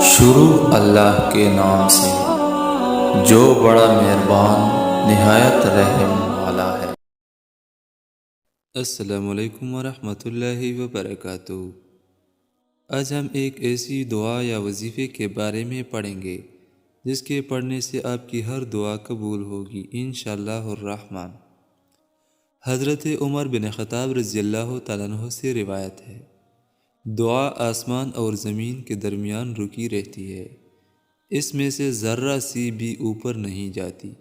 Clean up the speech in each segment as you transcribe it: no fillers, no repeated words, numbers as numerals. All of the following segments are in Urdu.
شروع اللہ کے نام سے جو بڑا مہربان نہایت رحم والا ہے۔ السلام علیکم ورحمۃ اللہ وبرکاتہ۔ آج ہم ایک ایسی دعا یا وظیفے کے بارے میں پڑھیں گے جس کے پڑھنے سے آپ کی ہر دعا قبول ہوگی انشاءاللہ الرحمن۔ حضرت عمر بن خطاب رضی اللہ تعالیٰ عنہ سے روایت ہے، دعا آسمان اور زمین کے درمیان رکی رہتی ہے، اس میں سے ذرہ سی بھی اوپر نہیں جاتی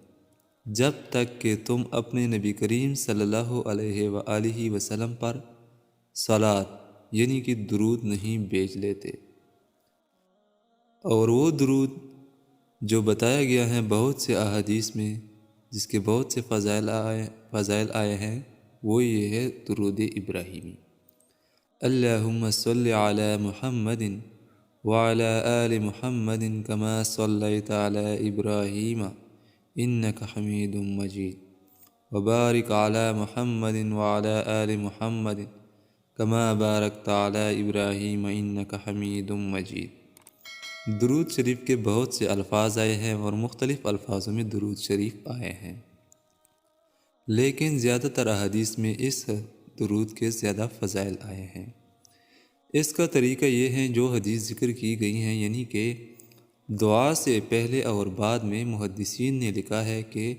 جب تک کہ تم اپنے نبی کریم صلی اللہ علیہ وآلہ وسلم پر صلاۃ یعنی کہ درود نہیں بھیج لیتے۔ اور وہ درود جو بتایا گیا ہے بہت سے احادیث میں، جس کے بہت سے فضائل آئے ہیں، وہ یہ ہے درود ابراہیمی۔ اللہم صلی علی محمد وعلی آل محمد کما صلیت علی ابراہیم انک حمید مجید وبارک علی محمد وعلی آل محمد کما بارکت علی ابراہیم انک حمید مجید۔ درود شریف کے بہت سے الفاظ آئے ہیں اور مختلف الفاظوں میں درود شریف آئے ہیں، لیکن زیادہ تر احادیث میں اس درود کے زیادہ فضائل آئے ہیں۔ اس کا طریقہ یہ ہے جو حدیث ذکر کی گئی ہیں، یعنی کہ دعا سے پہلے اور بعد میں محدثین نے لکھا ہے کہ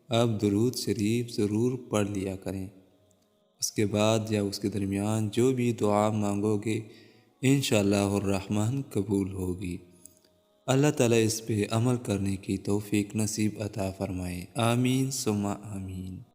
آپ درود شریف ضرور پڑھ لیا کریں۔ اس کے بعد یا اس کے درمیان جو بھی دعا مانگو گے انشاءاللہ الرحمن قبول ہوگی۔ اللہ تعالیٰ اس پہ عمل کرنے کی توفیق نصیب عطا فرمائے، آمین ثم آمین۔